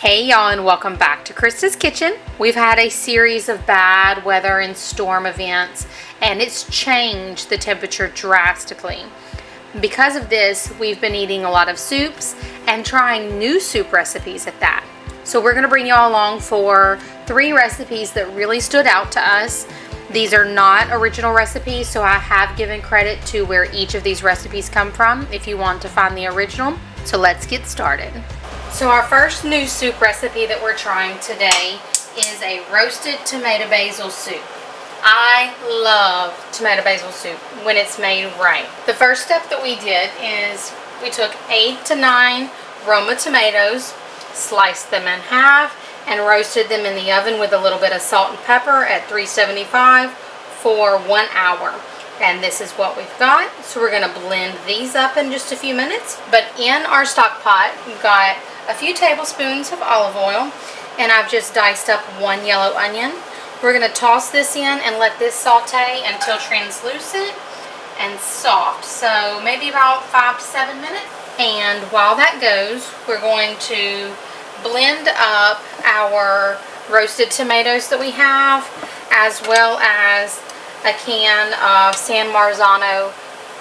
Hey y'all, and welcome back to Krista's Kitchen. We've had a series of bad weather and storm events, and it's changed the temperature drastically. Because of this, we've been eating a lot of soups and trying new soup recipes at that. So we're gonna bring y'all along for 3 recipes that really stood out to us. These are not original recipes, so I have given credit to where each of these recipes come from if you want to find the original. So let's get started. So our first new soup recipe that we're trying today is a roasted tomato basil soup. I love tomato basil soup when it's made right. The first step that we did is we took 8 to 9 Roma tomatoes, sliced them in half, and roasted them in the oven with a little bit of salt and pepper at 375 for 1 hour. And this is what we've got. So we're going to blend these up in just a few minutes. But in our stock pot, we've got a few tablespoons of olive oil, and I've just diced up 1 yellow onion. We're going to toss this in and let this saute until translucent and soft. So maybe about 5 to 7 minutes. And while that goes, we're going to blend up our roasted tomatoes that we have, as well as a can of San Marzano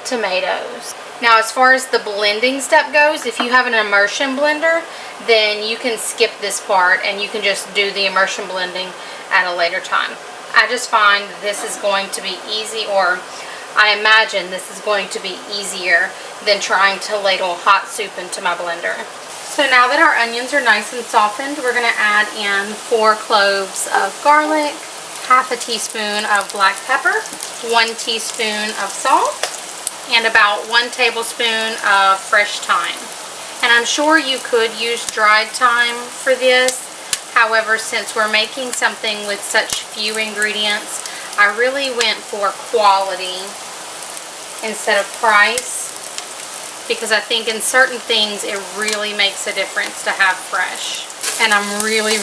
tomatoes. Now, as far as the blending step goes, if you have an immersion blender, then you can skip this part and you can just do the immersion blending at a later time. I just find this is going to be easy, or I imagine this is going to be easier than trying to ladle hot soup into my blender. So now that our onions are nice and softened, we're going to add in 4 cloves of garlic, half a teaspoon of black pepper, 1 teaspoon of salt, and about 1 tablespoon of fresh thyme. And I'm sure you could use dried thyme for this. However, since we're making something with such few ingredients, I really went for quality instead of price, because I think in certain things it really makes a difference to have fresh. And I'm really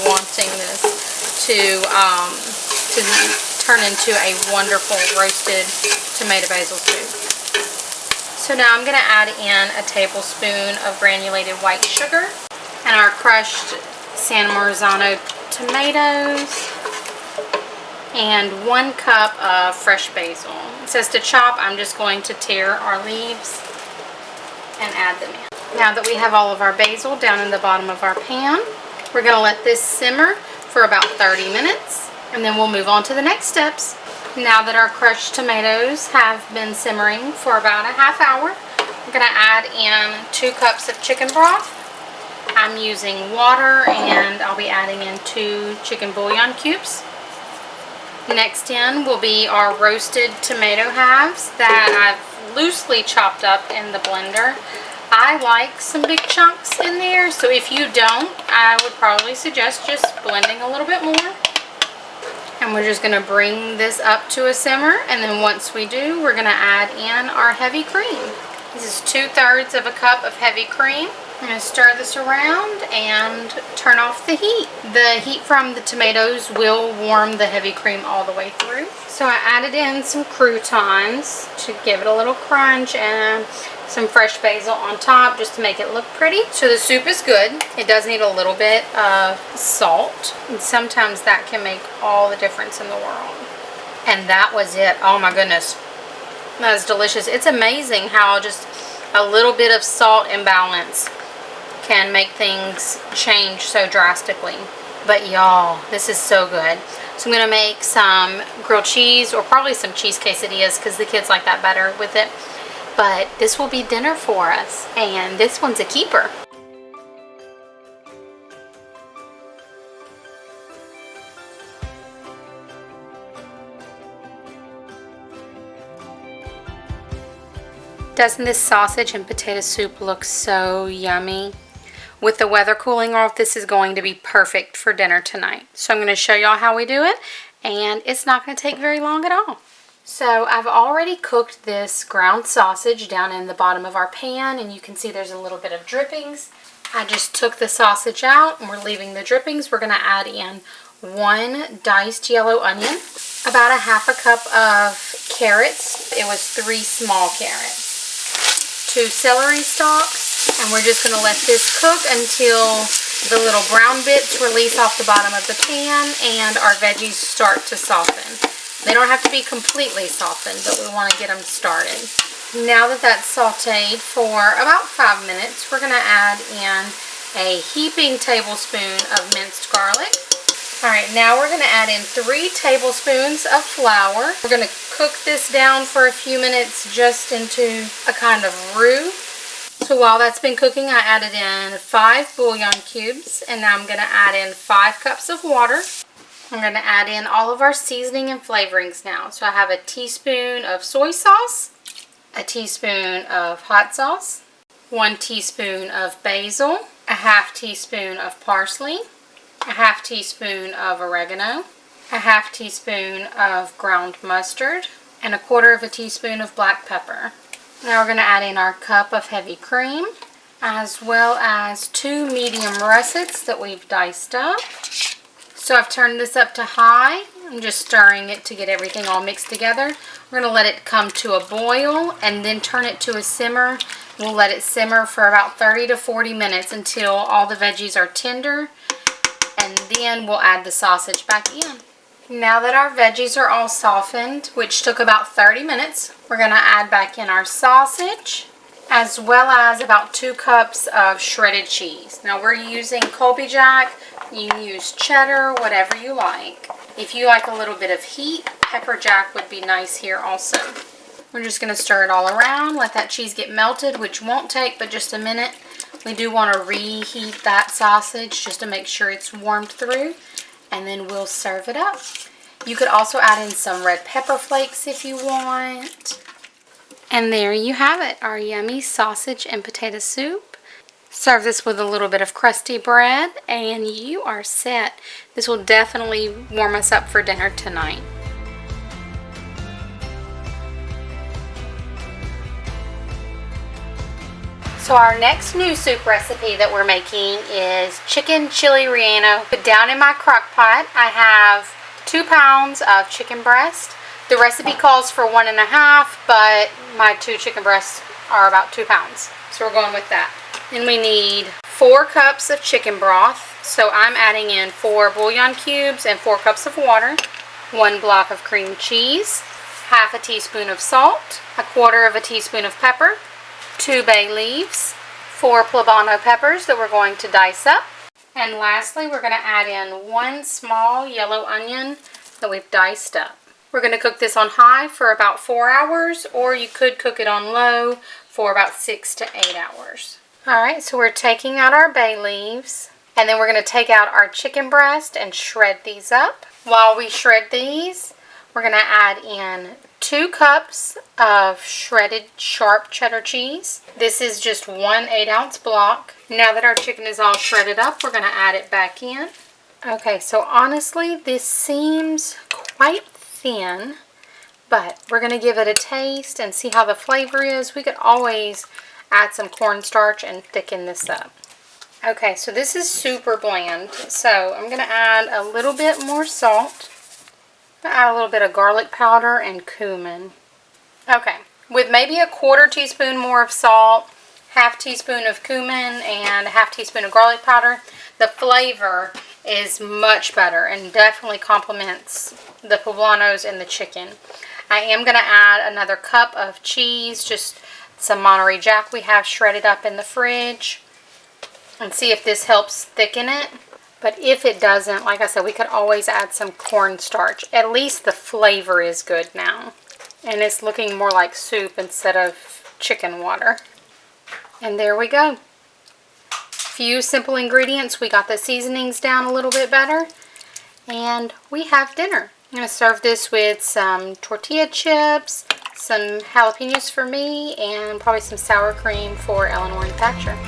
wanting this to turn into a wonderful roasted tomato basil soup. So now I'm going to add in a tablespoon of granulated white sugar and our crushed San Marzano tomatoes and 1 cup of fresh basil. It says to chop. I'm just going to tear our leaves and add them in. Now that we have all of our basil down in the bottom of our pan, we're going to let this simmer for about 30 minutes, and then we'll move on to the next steps. Now that our crushed tomatoes have been simmering for about a half hour, we're going to add in 2 cups of chicken broth. I'm using water, and I'll be adding in 2 chicken bouillon cubes. Next in will be our roasted tomato halves that I've loosely chopped up in the blender. I like some big chunks in there, so if you don't, I would probably suggest just blending a little bit more. And we're just going to bring this up to a simmer, and then once we do, we're going to add in our heavy cream. This is 2/3 of a cup of heavy cream. I'm going to stir this around and turn off the heat. The heat from the tomatoes will warm the heavy cream all the way through. So I added in some croutons to give it a little crunch and some fresh basil on top just to make it look pretty. So the soup is good. It does need a little bit of salt, and sometimes that can make all the difference in the world. And that was it. Oh my goodness. That was delicious. It's amazing how just a little bit of salt imbalance can make things change so drastically. But y'all, this is so good. So I'm going to make some grilled cheese, or probably some cheese quesadillas, because the kids like that better with it. But this will be dinner for us, and this one's a keeper. Doesn't this sausage and potato soup look so yummy? With the weather cooling off, this is going to be perfect for dinner tonight. So I'm going to show y'all how we do it, and it's not going to take very long at all. So I've already cooked this ground sausage down in the bottom of our pan, and you can see there's a little bit of drippings. I just took the sausage out, and we're leaving the drippings. We're going to add in 1 diced yellow onion, about a half a cup of carrots. It was 3 small carrots, 2 celery stalks, and we're just going to let this cook until The little brown bits release off the bottom of the pan and our veggies start to soften. They don't have to be completely softened, but we want to get them started. Now that that's sauteed for about 5 minutes, we're going to add in a heaping tablespoon of minced garlic. Alright, now we're going to add in 3 tablespoons of flour. We're going to cook this down for a few minutes just into a kind of roux. So while that's been cooking, I added in 5 bouillon cubes, and now I'm going to add in 5 cups of water. I'm going to add in all of our seasoning and flavorings now. So I have a teaspoon of soy sauce, a teaspoon of hot sauce, 1 teaspoon of basil, a half teaspoon of parsley, a half teaspoon of oregano, a half teaspoon of ground mustard, and a 1/4 teaspoon of black pepper. Now we're going to add in our cup of heavy cream, as well as 2 medium russets that we've diced up. So I've turned this up to high. I'm just stirring it to get everything all mixed together. We're going to let it come to a boil and then turn it to a simmer. We'll let it simmer for about 30 to 40 minutes until all the veggies are tender, and then we'll add the sausage back in. Now that our veggies are all softened, which took about 30 minutes, we're going to add back in our sausage, as well as about 2 cups of shredded cheese. Now we're using Colby Jack. You can use cheddar, whatever you like. If you like a little bit of heat, pepper jack would be nice here also. We're just going to stir it all around, let that cheese get melted, which won't take but just a minute. We do want to reheat that sausage just to make sure it's warmed through, and then we'll serve it up. You could also add in some red pepper flakes if you want. And there you have it, our yummy sausage and potato soup. Serve this with a little bit of crusty bread and you are set. This will definitely warm us up for dinner tonight. So our next new soup recipe that we're making is chicken chili relleno. Down in my crock pot, I have 2 pounds of chicken breast. The recipe calls for 1.5, but my 2 chicken breasts are about 2 pounds. So we're going with that. Then we need 4 cups of chicken broth. So I'm adding in 4 bouillon cubes and 4 cups of water, 1 block of cream cheese, half a teaspoon of salt, a 1/4 teaspoon of pepper, 2 bay leaves, 4 poblano peppers that we're going to dice up. And lastly, we're going to add in 1 small yellow onion that we've diced up. We're going to cook this on high for about 4 hours, or you could cook it on low for about 6 to 8 hours. Alright, so we're taking out our bay leaves, and then we're going to take out our chicken breast and shred these up. While we shred these, we're going to add in 2 cups of shredded sharp cheddar cheese. This is just 1 8-ounce block. Now that our chicken is all shredded up, we're going to add it back in. Okay, so honestly, this seems quite thin, but we're going to give it a taste and see how the flavor is. We could always add some cornstarch and thicken this up. Okay, so this is super bland, so I'm going to add a little bit more salt. Add a little bit of garlic powder and cumin. Okay, with maybe a 1/4 teaspoon more of salt, half teaspoon of cumin, and a half teaspoon of garlic powder, the flavor is much better and definitely complements the poblanos and the chicken. I am going to add another cup of cheese, just some Monterey Jack we have shredded up in the fridge, and see if this helps thicken it. But if it doesn't, like I said, we could always add some cornstarch. At least the flavor is good now. And it's looking more like soup instead of chicken water. And there we go. Few simple ingredients. We got the seasonings down a little bit better. And we have dinner. I'm going to serve this with some tortilla chips, some jalapenos for me, and probably some sour cream for Eleanor and Thatcher.